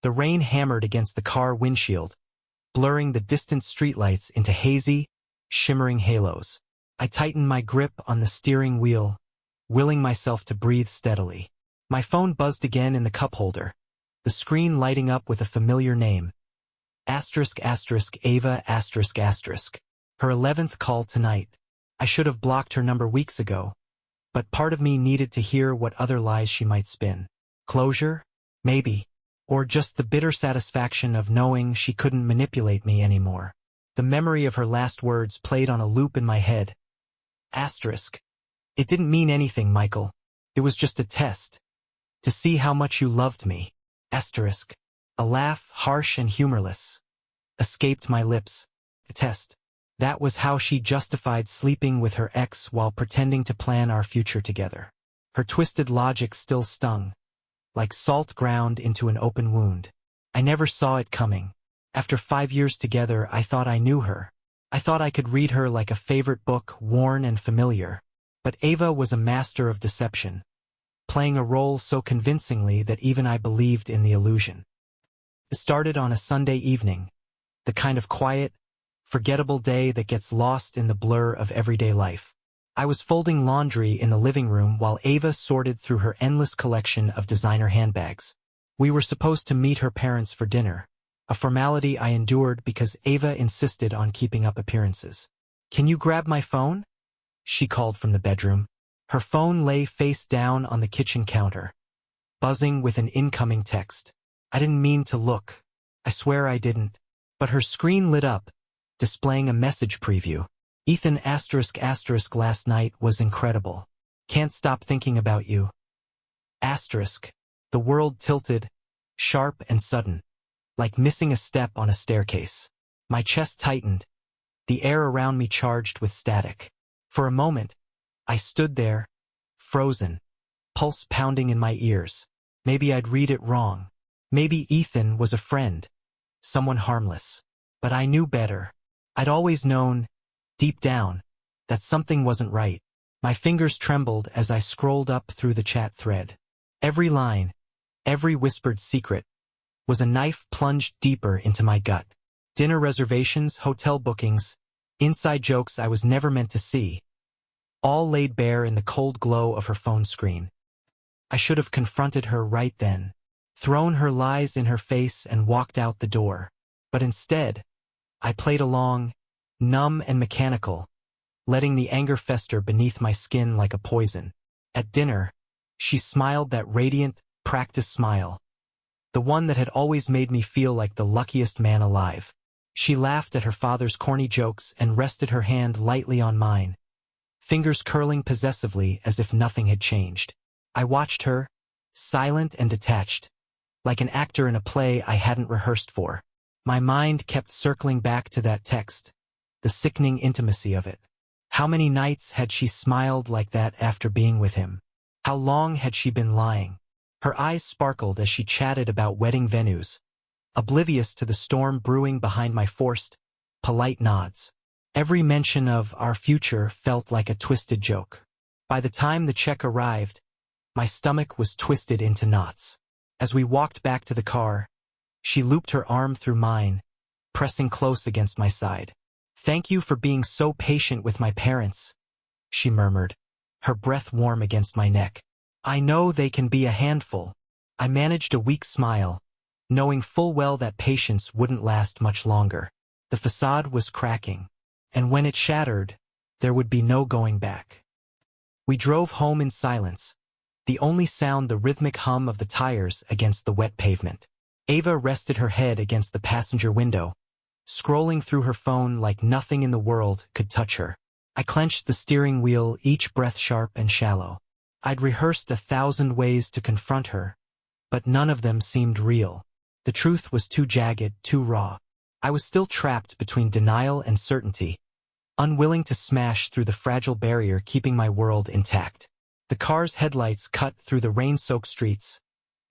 The rain hammered against the car windshield, blurring the distant streetlights into hazy, shimmering halos. I tightened my grip on the steering wheel, willing myself to breathe steadily. My phone buzzed again in the cup holder, the screen lighting up with a familiar name. Ava. Her 11th call tonight. I should have blocked her number weeks ago, but part of me needed to hear what other lies she might spin. Closure? Maybe. Or just the bitter satisfaction of knowing she couldn't manipulate me anymore. The memory of her last words played on a loop in my head. It didn't mean anything, Michael. It was just a test. To see how much you loved me. A laugh, harsh and humorless, escaped my lips. A test. That was how she justified sleeping with her ex while pretending to plan our future together. Her twisted logic still stung, like salt ground into an open wound. I never saw it coming. After 5 years together, I thought I knew her. I thought I could read her like a favorite book, worn and familiar. But Ava was a master of deception, playing a role so convincingly that even I believed in the illusion. It started on a Sunday evening, the kind of quiet, forgettable day that gets lost in the blur of everyday life. I was folding laundry in the living room while Ava sorted through her endless collection of designer handbags. We were supposed to meet her parents for dinner, a formality I endured because Ava insisted on keeping up appearances. "Can you grab my phone?" she called from the bedroom. Her phone lay face down on the kitchen counter, buzzing with an incoming text. I didn't mean to look. I swear I didn't. But her screen lit up, displaying a message preview. Ethan *** last night was incredible. Can't stop thinking about you. The world tilted, sharp and sudden, like missing a step on a staircase. My chest tightened, the air around me charged with static. For a moment, I stood there, frozen, pulse pounding in my ears. Maybe I'd read it wrong. Maybe Ethan was a friend, someone harmless. But I knew better. I'd always known, deep down, that something wasn't right. My fingers trembled as I scrolled up through the chat thread. Every line, every whispered secret, was a knife plunged deeper into my gut. Dinner reservations, hotel bookings, inside jokes I was never meant to see, all laid bare in the cold glow of her phone screen. I should have confronted her right then, thrown her lies in her face and walked out the door. But instead, I played along, numb and mechanical, letting the anger fester beneath my skin like a poison. At dinner, she smiled that radiant, practiced smile, the one that had always made me feel like the luckiest man alive. She laughed at her father's corny jokes and rested her hand lightly on mine, fingers curling possessively as if nothing had changed. I watched her, silent and detached, like an actor in a play I hadn't rehearsed for. My mind kept circling back to that text, the sickening intimacy of it. How many nights had she smiled like that after being with him? How long had she been lying? Her eyes sparkled as she chatted about wedding venues, oblivious to the storm brewing behind my forced, polite nods. Every mention of our future felt like a twisted joke. By the time the check arrived, my stomach was twisted into knots. As we walked back to the car, she looped her arm through mine, pressing close against my side. "Thank you for being so patient with my parents," she murmured, her breath warm against my neck. "I know they can be a handful." I managed a weak smile, knowing full well that patience wouldn't last much longer. The facade was cracking, and when it shattered, there would be no going back. We drove home in silence, the only sound the rhythmic hum of the tires against the wet pavement. Ava rested her head against the passenger window, scrolling through her phone like nothing in the world could touch her. I clenched the steering wheel, each breath sharp and shallow. I'd rehearsed 1,000 ways to confront her, but none of them seemed real. The truth was too jagged, too raw. I was still trapped between denial and certainty, unwilling to smash through the fragile barrier keeping my world intact. The car's headlights cut through the rain-soaked streets,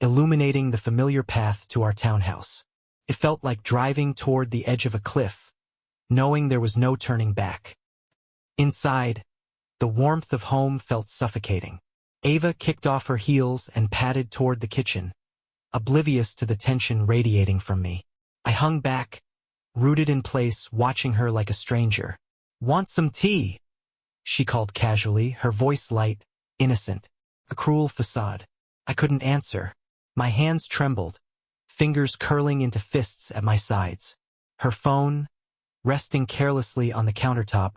illuminating the familiar path to our townhouse. It felt like driving toward the edge of a cliff, knowing there was no turning back. Inside, the warmth of home felt suffocating. Ava kicked off her heels and padded toward the kitchen, oblivious to the tension radiating from me. I hung back, rooted in place, watching her like a stranger. "Want some tea?" she called casually, her voice light, innocent, a cruel facade. I couldn't answer. My hands trembled, fingers curling into fists at my sides. Her phone, resting carelessly on the countertop,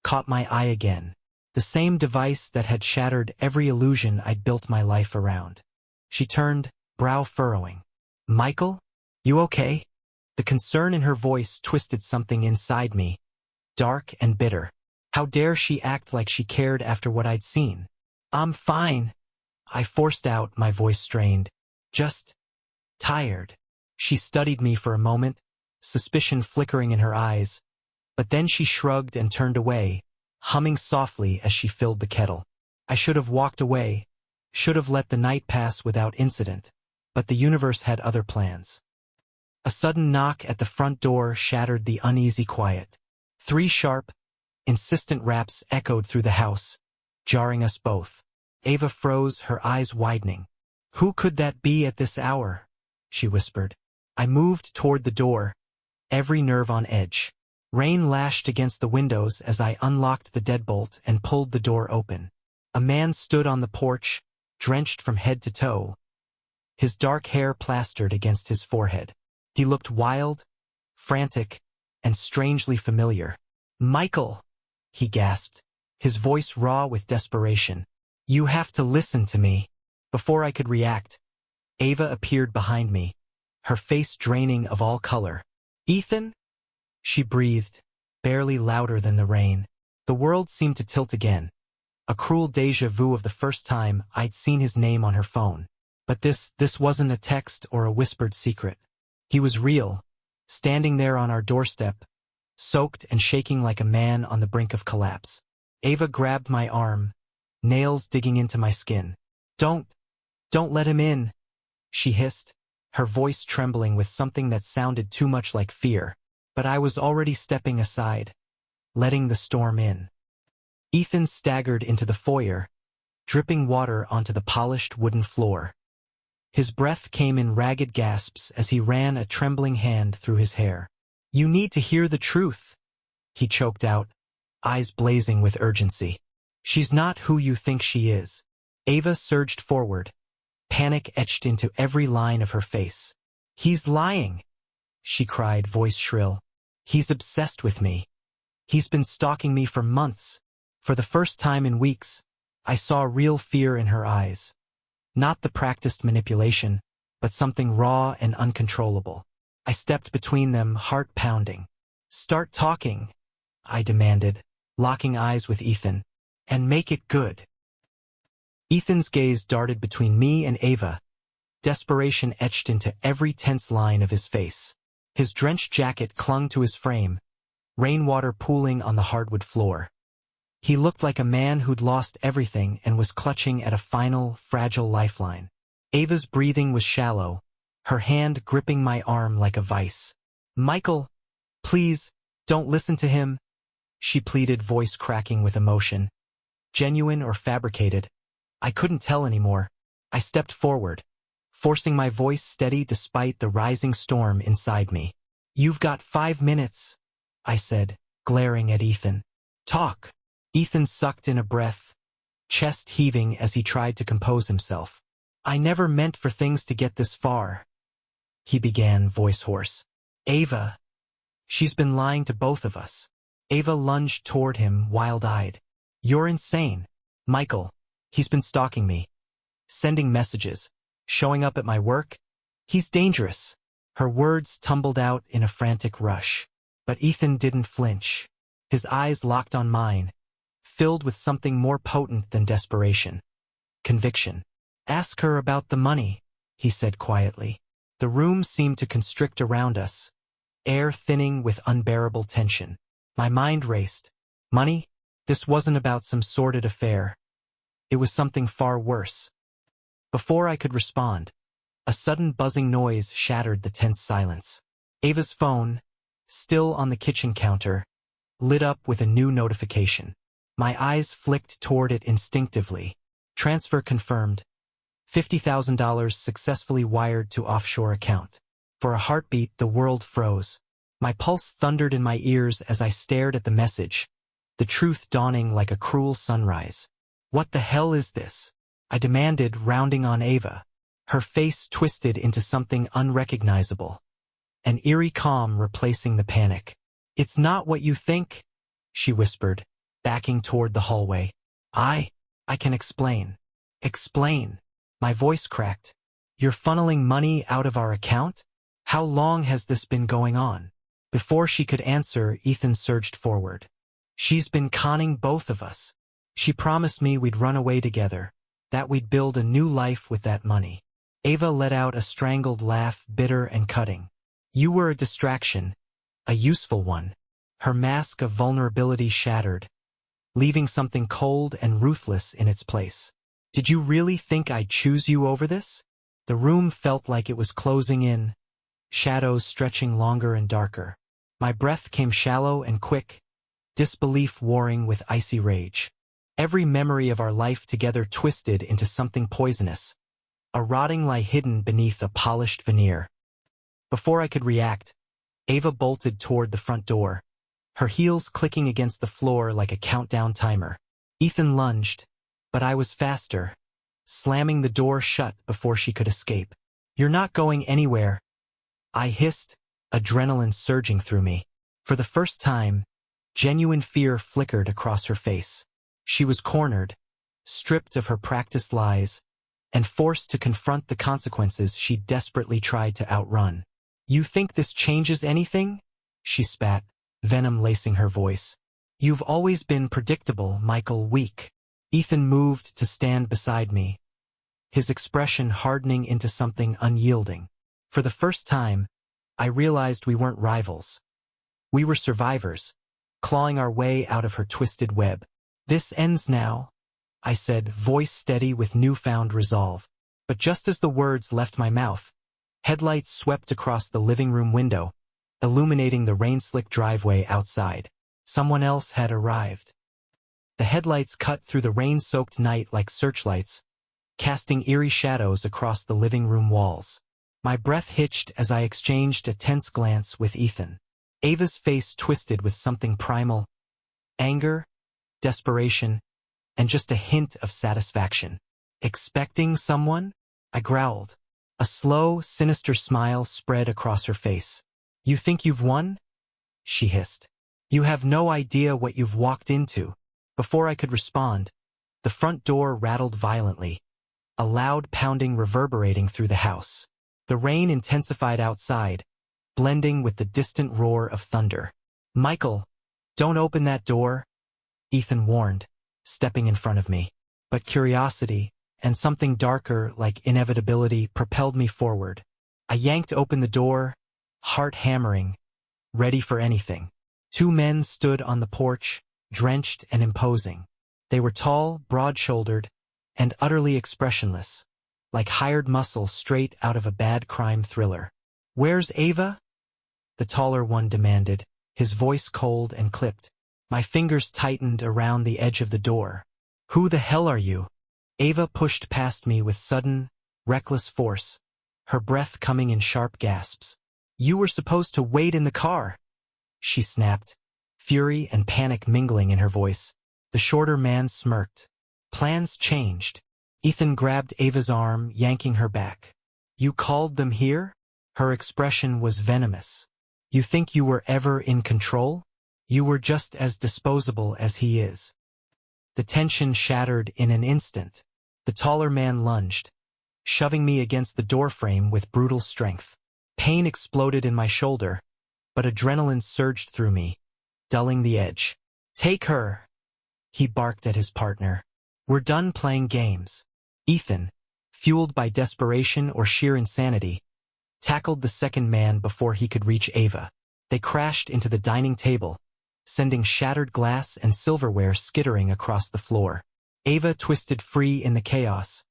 caught my eye again. The same device that had shattered every illusion I'd built my life around. She turned, brow furrowing. "Michael? You okay?" The concern in her voice twisted something inside me, dark and bitter. How dare she act like she cared after what I'd seen? "I'm fine," I forced out, my voice strained. "Just tired." She studied me for a moment, suspicion flickering in her eyes, but then she shrugged and turned away, humming softly as she filled the kettle. I should have walked away, should have let the night pass without incident, but the universe had other plans. A sudden knock at the front door shattered the uneasy quiet. 3 sharp, insistent raps echoed through the house, jarring us both. Ava froze, her eyes widening. "Who could that be at this hour?" she whispered. I moved toward the door, every nerve on edge. Rain lashed against the windows as I unlocked the deadbolt and pulled the door open. A man stood on the porch, drenched from head to toe, his dark hair plastered against his forehead. He looked wild, frantic, and strangely familiar. "Michael," he gasped, his voice raw with desperation. "You have to listen to me." Before I could react, Ava appeared behind me, her face draining of all color. "Ethan?" she breathed, barely louder than the rain. The world seemed to tilt again, a cruel déjà vu of the first time I'd seen his name on her phone. But this wasn't a text or a whispered secret. He was real, standing there on our doorstep, soaked and shaking like a man on the brink of collapse. Ava grabbed my arm, nails digging into my skin. Don't let him in," she hissed, her voice trembling with something that sounded too much like fear. But I was already stepping aside, letting the storm in. Ethan staggered into the foyer, dripping water onto the polished wooden floor. His breath came in ragged gasps as he ran a trembling hand through his hair. "You need to hear the truth," he choked out, eyes blazing with urgency. "She's not who you think she is." Ava surged forward, panic etched into every line of her face. "He's lying," she cried, voice shrill. "He's obsessed with me. He's been stalking me for months." For the first time in weeks, I saw real fear in her eyes. Not the practiced manipulation, but something raw and uncontrollable. I stepped between them, heart pounding. "Start talking," I demanded, locking eyes with Ethan. "And make it good." Ethan's gaze darted between me and Ava, desperation etched into every tense line of his face. His drenched jacket clung to his frame, rainwater pooling on the hardwood floor. He looked like a man who'd lost everything and was clutching at a final, fragile lifeline. Ava's breathing was shallow, her hand gripping my arm like a vice. "Michael, please, don't listen to him," she pleaded, voice cracking with emotion. Genuine or fabricated, I couldn't tell anymore. I stepped forward, forcing my voice steady despite the rising storm inside me. "You've got 5 minutes," I said, glaring at Ethan. "Talk." Ethan sucked in a breath, chest heaving as he tried to compose himself. "I never meant for things to get this far," he began, voice hoarse. "Ava, she's been lying to both of us." Ava lunged toward him, wild-eyed. "You're insane. Michael, he's been stalking me, sending messages, showing up at my work. He's dangerous." Her words tumbled out in a frantic rush. But Ethan didn't flinch. His eyes locked on mine, filled with something more potent than desperation. Conviction. "Ask her about the money," he said quietly. The room seemed to constrict around us, air thinning with unbearable tension. My mind raced. Money? This wasn't about some sordid affair. It was something far worse. Before I could respond, a sudden buzzing noise shattered the tense silence. Ava's phone, still on the kitchen counter, lit up with a new notification. My eyes flicked toward it instinctively. Transfer confirmed. $50,000 successfully wired to offshore account. For a heartbeat, the world froze. My pulse thundered in my ears as I stared at the message, the truth dawning like a cruel sunrise. What the hell is this? I demanded, rounding on Ava. Her face twisted into something unrecognizable, an eerie calm replacing the panic. It's not what you think, she whispered, backing toward the hallway. I can explain. Explain. My voice cracked. You're funneling money out of our account? How long has this been going on? Before she could answer, Ethan surged forward. She's been conning both of us. She promised me we'd run away together, that we'd build a new life with that money. Ava let out a strangled laugh, bitter and cutting. You were a distraction, a useful one. Her mask of vulnerability shattered, leaving something cold and ruthless in its place. Did you really think I'd choose you over this? The room felt like it was closing in, shadows stretching longer and darker. My breath came shallow and quick, disbelief warring with icy rage. Every memory of our life together twisted into something poisonous, a rotting lie hidden beneath a polished veneer. Before I could react, Ava bolted toward the front door, her heels clicking against the floor like a countdown timer. Ethan lunged, but I was faster, slamming the door shut before she could escape. You're not going anywhere, I hissed, adrenaline surging through me. For the first time, genuine fear flickered across her face. She was cornered, stripped of her practiced lies, and forced to confront the consequences she desperately tried to outrun. You think this changes anything? She spat, venom lacing her voice. You've always been predictable, Michael. Weak. Ethan moved to stand beside me, his expression hardening into something unyielding. For the first time, I realized we weren't rivals. We were survivors, clawing our way out of her twisted web. This ends now, I said, voice steady with newfound resolve. But just as the words left my mouth, headlights swept across the living room window, illuminating the rain-slicked driveway outside. Someone else had arrived. The headlights cut through the rain-soaked night like searchlights, casting eerie shadows across the living room walls. My breath hitched as I exchanged a tense glance with Ethan. Ava's face twisted with something primal, anger, desperation, and just a hint of satisfaction. Expecting someone? I growled. A slow, sinister smile spread across her face. You think you've won? She hissed. You have no idea what you've walked into. Before I could respond, the front door rattled violently, a loud pounding reverberating through the house. The rain intensified outside, blending with the distant roar of thunder. Michael, don't open that door, Ethan warned, stepping in front of me. But curiosity, and something darker like inevitability, propelled me forward. I yanked open the door, heart hammering, ready for anything. Two men stood on the porch, drenched and imposing. They were tall, broad-shouldered, and utterly expressionless, like hired muscle straight out of a bad crime thriller. Where's Ava? The taller one demanded, his voice cold and clipped. My fingers tightened around the edge of the door. Who the hell are you? Ava pushed past me with sudden, reckless force, her breath coming in sharp gasps. You were supposed to wait in the car, she snapped, fury and panic mingling in her voice. The shorter man smirked. Plans changed. Ethan grabbed Ava's arm, yanking her back. You called them here? Her expression was venomous. You think you were ever in control? You were just as disposable as he is. The tension shattered in an instant. The taller man lunged, shoving me against the doorframe with brutal strength. Pain exploded in my shoulder, but adrenaline surged through me, dulling the edge. Take her, he barked at his partner. We're done playing games. Ethan, fueled by desperation or sheer insanity, tackled the second man before he could reach Ava. They crashed into the dining table, sending shattered glass and silverware skittering across the floor. Ava twisted free in the chaos,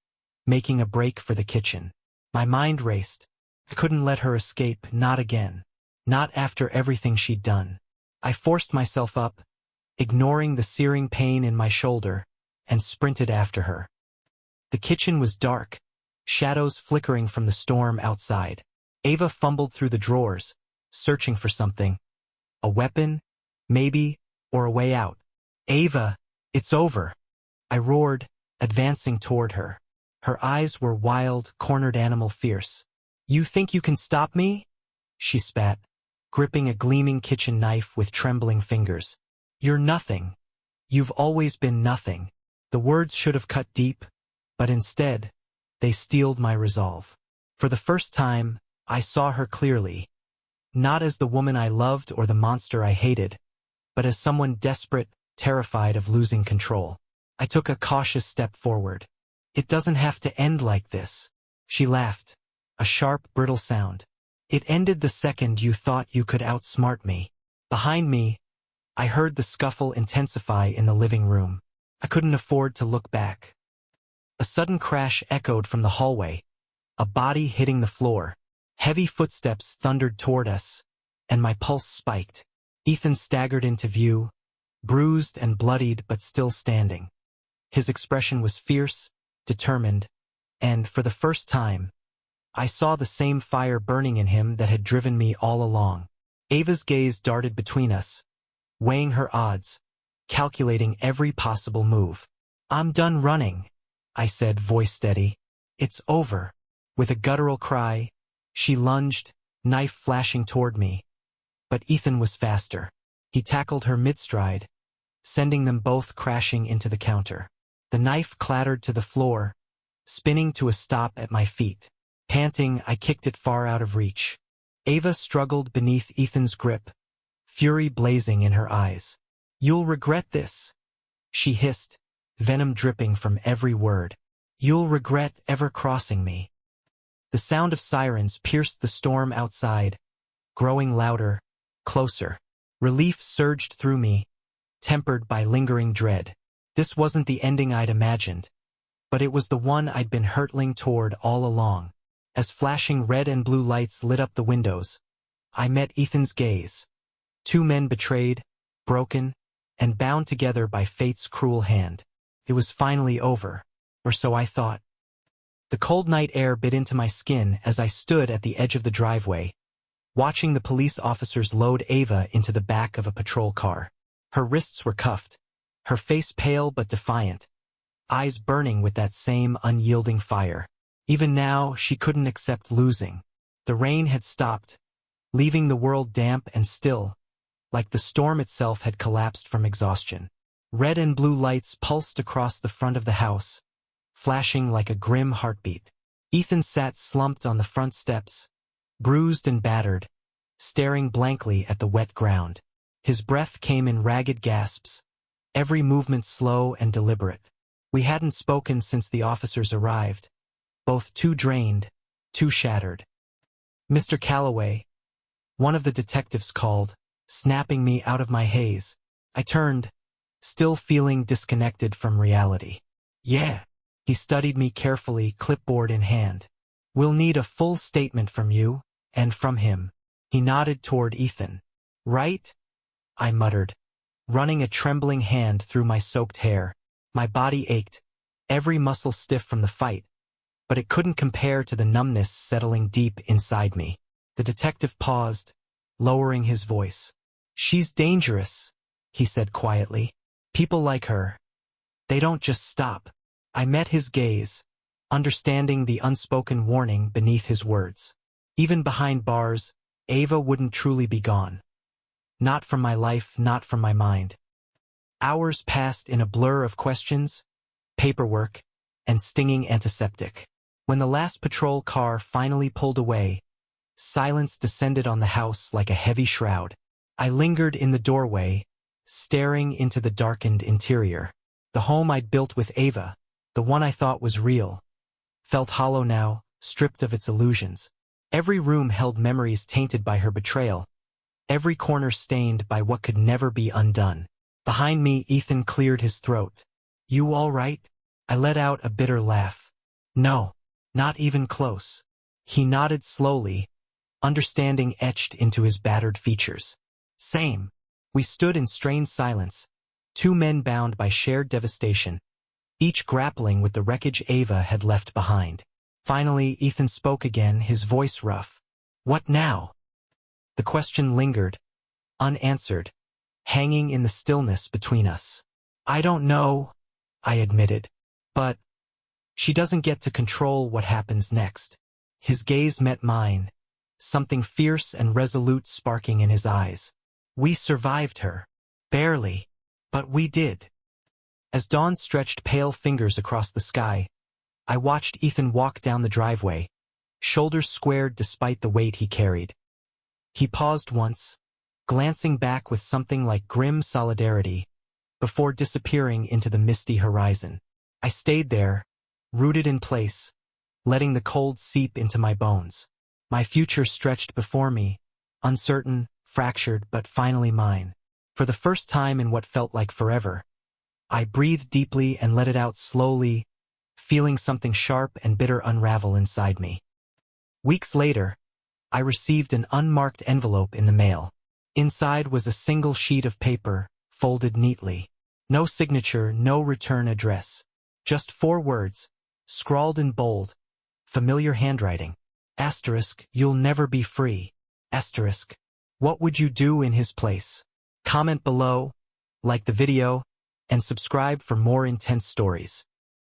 making a break for the kitchen. My mind raced. I couldn't let her escape, not again. Not after everything she'd done. I forced myself up, ignoring the searing pain in my shoulder, and sprinted after her. The kitchen was dark, shadows flickering from the storm outside. Ava fumbled through the drawers, searching for something. A weapon? Maybe, or a way out. "Ava, it's over," I roared, advancing toward her. Her eyes were wild, cornered animal fierce. "You think you can stop me?" she spat, gripping a gleaming kitchen knife with trembling fingers. "You're nothing. You've always been nothing." The words should have cut deep, but instead, they steeled my resolve. For the first time, I saw her clearly, not as the woman I loved or the monster I hated, but as someone desperate, terrified of losing control. I took a cautious step forward. "It doesn't have to end like this," she laughed, a sharp, brittle sound. "It ended the second you thought you could outsmart me." Behind me, I heard the scuffle intensify in the living room. I couldn't afford to look back. A sudden crash echoed from the hallway, a body hitting the floor. Heavy footsteps thundered toward us, and my pulse spiked. Ethan staggered into view, bruised and bloodied but still standing. His expression was fierce, determined, and, for the first time, I saw the same fire burning in him that had driven me all along. Ava's gaze darted between us, weighing her odds, calculating every possible move. "I'm done running," I said, voice steady. "It's over." With a guttural cry, she lunged, knife flashing toward me. But Ethan was faster. He tackled her mid-stride, sending them both crashing into the counter. The knife clattered to the floor, spinning to a stop at my feet. Panting, I kicked it far out of reach. Ava struggled beneath Ethan's grip, fury blazing in her eyes. "You'll regret this," she hissed, venom dripping from every word. "You'll regret ever crossing me." The sound of sirens pierced the storm outside, growing louder, closer. Relief surged through me, tempered by lingering dread. This wasn't the ending I'd imagined, but it was the one I'd been hurtling toward all along. As flashing red and blue lights lit up the windows, I met Ethan's gaze. Two men betrayed, broken, and bound together by fate's cruel hand. It was finally over, or so I thought. The cold night air bit into my skin as I stood at the edge of the driveway, watching the police officers load Ava into the back of a patrol car. Her wrists were cuffed, her face pale but defiant, eyes burning with that same unyielding fire. Even now, she couldn't accept losing. The rain had stopped, leaving the world damp and still, like the storm itself had collapsed from exhaustion. Red and blue lights pulsed across the front of the house, flashing like a grim heartbeat. Ethan sat slumped on the front steps, bruised and battered, staring blankly at the wet ground. His breath came in ragged gasps, every movement slow and deliberate. We hadn't spoken since the officers arrived, both too drained, too shattered. "Mr. Calloway," one of the detectives called, snapping me out of my haze. I turned, still feeling disconnected from reality. "Yeah." He studied me carefully, clipboard in hand. "We'll need a full statement from you, and from him." He nodded toward Ethan. "Right?" I muttered, running a trembling hand through my soaked hair. My body ached, every muscle stiff from the fight, but it couldn't compare to the numbness settling deep inside me. The detective paused, lowering his voice. "She's dangerous," he said quietly. "People like her, they don't just stop." I met his gaze, understanding the unspoken warning beneath his words. Even behind bars, Ava wouldn't truly be gone. Not from my life, not from my mind. Hours passed in a blur of questions, paperwork, and stinging antiseptic. When the last patrol car finally pulled away, silence descended on the house like a heavy shroud. I lingered in the doorway, staring into the darkened interior. The home I'd built with Ava, the one I thought was real, felt hollow now, stripped of its illusions. Every room held memories tainted by her betrayal, every corner stained by what could never be undone. Behind me, Ethan cleared his throat. "You all right?" I let out a bitter laugh. "No, not even close." He nodded slowly, understanding etched into his battered features. "Same." We stood in strained silence, two men bound by shared devastation, each grappling with the wreckage Ava had left behind. Finally, Ethan spoke again, his voice rough. What now? The question lingered, unanswered, hanging in the stillness between us. I don't know, I admitted. But she doesn't get to control what happens next. His gaze met mine, something fierce and resolute sparking in his eyes. We survived her. Barely. But we did. As dawn stretched pale fingers across the sky, I watched Ethan walk down the driveway, shoulders squared despite the weight he carried. He paused once, glancing back with something like grim solidarity, before disappearing into the misty horizon. I stayed there, rooted in place, letting the cold seep into my bones. My future stretched before me, uncertain, fractured, but finally mine. For the first time in what felt like forever, I breathed deeply and let it out slowly, feeling something sharp and bitter unravel inside me. Weeks later, I received an unmarked envelope in the mail. Inside was a single sheet of paper, folded neatly. No signature, no return address. Just 4 words, scrawled in bold, familiar handwriting. Asterisk, you'll never be free. Asterisk, what would you do in his place? Comment below, like the video, and subscribe for more intense stories.